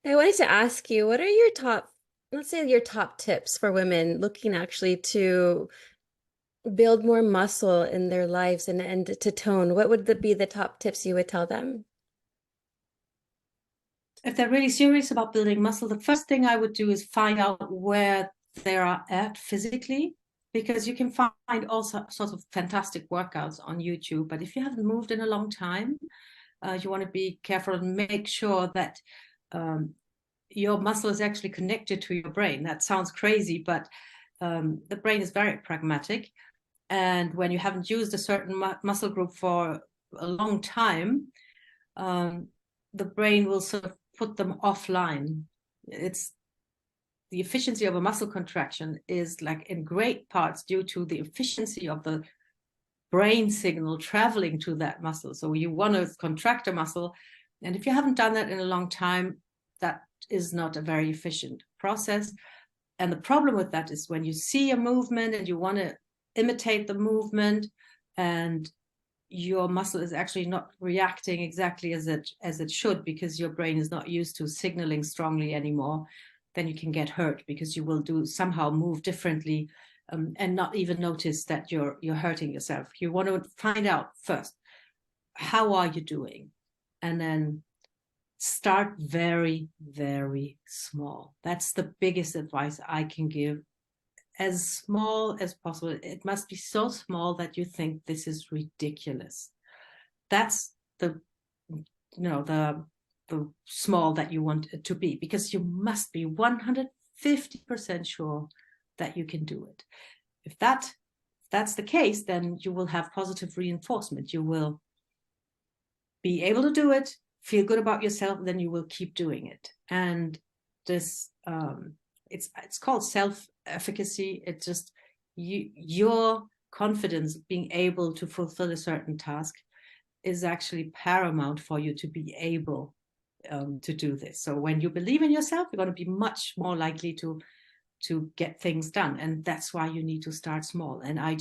I wanted to ask you, what are your top, let's say your top tips for women looking actually to build more muscle in their lives and to tone? What would be the top tips you would tell them? If they're really serious about building muscle, the first thing I would do is find out where they are at physically, because you can find all sorts of fantastic workouts on YouTube. But if you haven't moved in a long time, you want to be careful and make sure that your muscle is actually connected to your brain. That sounds crazy, but the brain is very pragmatic. And when you haven't used a certain muscle group for a long time, the brain will sort of put them offline. It's the efficiency of a muscle contraction is like in great parts due to the efficiency of the brain signal traveling to that muscle. So you want to contract a muscle, and if you haven't done that in a long time, that is not a very efficient process. And the problem with that is when you see a movement and you want to imitate the movement, and your muscle is actually not reacting exactly as it should, because your brain is not used to signaling strongly anymore, then you can get hurt because you will somehow move differently, and not even notice that you're hurting yourself. You want to find out first, how are you doing? And then start very, very small. That's the biggest advice I can give. As small as possible. It must be so small that you think this is ridiculous. That's the the small that you want it to be, because you must be 150% sure that you can do it. If that's the case, then you will have positive reinforcement. You will be able to do it, feel good about yourself, then you will keep doing it. And this it's called self-efficacy. It's just your confidence being able to fulfill a certain task is actually paramount for you to be able to do this. So when you believe in yourself, you're going to be much more likely to get things done. And that's why you need to start small. And I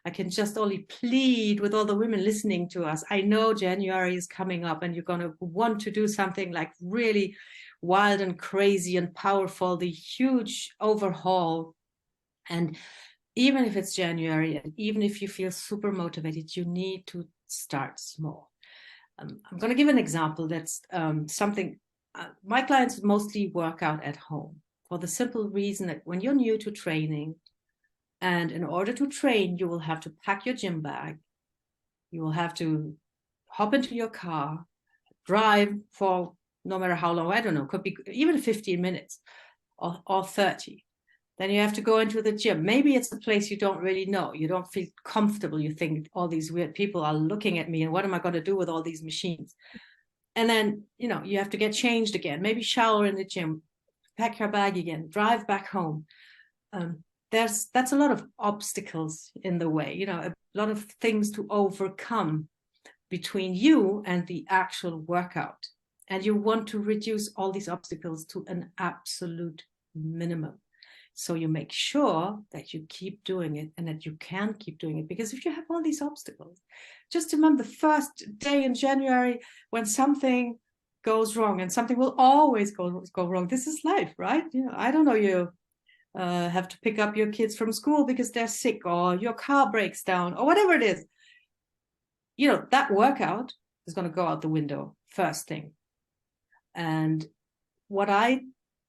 can just only plead with all the women listening to us. I know January is coming up and you're going to want to do something like really wild and crazy and powerful, the huge overhaul. And even if it's January, and even if you feel super motivated, you need to start small. I'm going to give an example. That's something my clients mostly work out at home, for the simple reason that when you're new to training, and in order to train, you will have to pack your gym bag, you will have to hop into your car, drive for no matter how long, I don't know, could be even 15 minutes or 30. Then you have to go into the gym. Maybe it's a place you don't really know. You don't feel comfortable. You think all these weird people are looking at me and what am I going to do with all these machines? And then, you have to get changed again, maybe shower in the gym, pack your bag again, drive back home. That's a lot of obstacles in the way, a lot of things to overcome between you and the actual workout. And you want to reduce all these obstacles to an absolute minimum. So you make sure that you keep doing it and that you can keep doing it. Because if you have all these obstacles, just remember the first day in January when something goes wrong, and something will always go wrong. This is life, right? I don't know, you have to pick up your kids from school because they're sick, or your car breaks down, or whatever it is. That workout is going to go out the window first thing. And what I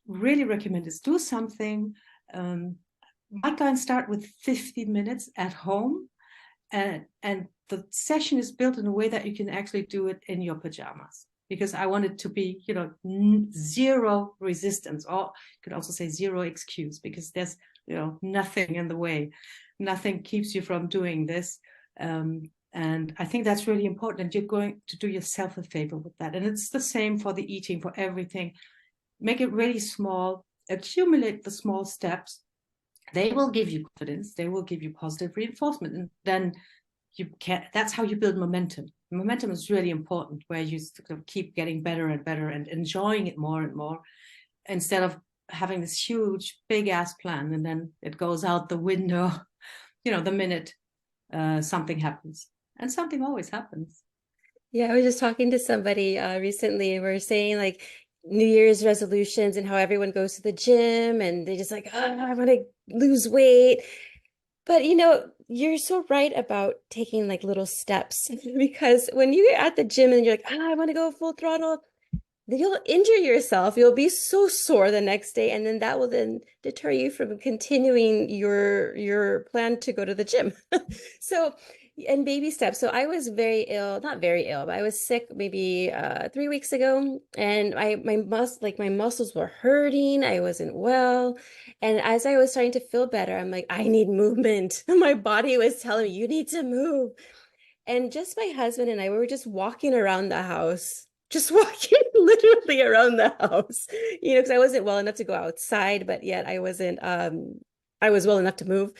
really recommend is do something. My clients start with 50 minutes at home, and the session is built in a way that you can actually do it in your pajamas, because I want it to be, zero resistance, or you could also say zero excuse, because there's, nothing in the way. Nothing keeps you from doing this. And I think that's really important. And you're going to do yourself a favor with that. And it's the same for the eating, for everything. Make it really small, accumulate the small steps. They will give you confidence. They will give you positive reinforcement. And then that's how you build momentum. Momentum is really important, where you sort of keep getting better and better and enjoying it more and more, instead of having this huge, big ass plan and then it goes out the window, the minute something happens. And something always happens. Yeah, I was just talking to somebody recently. We are saying like New Year's resolutions and how everyone goes to the gym and they just like, oh, I want to lose weight. But you're so right about taking like little steps because when you're at the gym and you're like, I want to go full throttle, you'll injure yourself. You'll be so sore the next day, and then that will then deter you from continuing your plan to go to the gym. So, and baby steps. So I was very ill, not very ill, but I was sick maybe 3 weeks ago, and my muscles were hurting. I wasn't well, and as I was starting to feel better, I'm like, I need movement. My body was telling me you need to move. And just my husband and I, we were just walking around the house, just walking literally around the house, because I wasn't well enough to go outside, but yet I was well enough to move.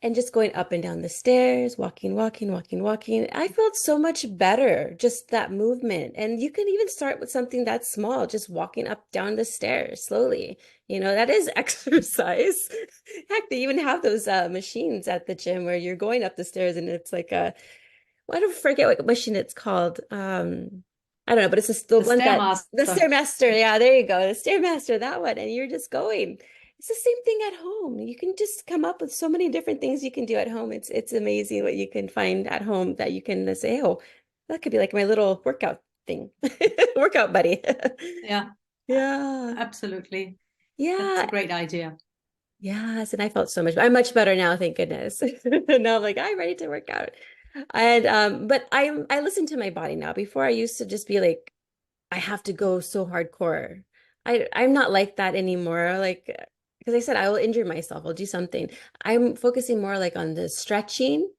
And just going up and down the stairs, walking, walking, walking, walking. I felt so much better, just that movement. And you can even start with something that's small, just walking up, down the stairs slowly. That is exercise. Heck, they even have those machines at the gym where you're going up the stairs and it's like a well, I don't forget what machine it's called. I don't know, but it's just the The one that the Stairmaster. Stairmaster. Yeah, there you go. The Stairmaster, that one. And you're just going. It's the same thing at home. You can just come up with so many different things you can do at home. It's amazing what you can find at home that you can say, oh, that could be like my little workout thing, workout buddy. Yeah, Yeah. absolutely. That's a Yeah. great idea. Yes, and I felt so much. I'm much better now, thank goodness. Now I'm like, I'm ready to work out. And but I listen to my body now. Before I used to just be like, I have to go so hardcore. I'm not like that anymore. Like because I said I will injure myself. I'll do something. I'm focusing more like on the stretching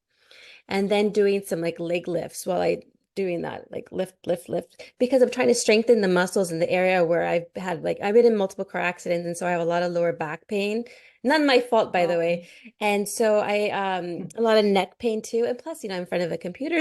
and then doing some like leg lifts while I doing that like lift lift lift because I'm trying to strengthen the muscles in the area where I've been in multiple car accidents and so I have a lot of lower back pain. None my fault, by the Okay. way. And so I a lot of neck pain too, and plus I'm in front of a computer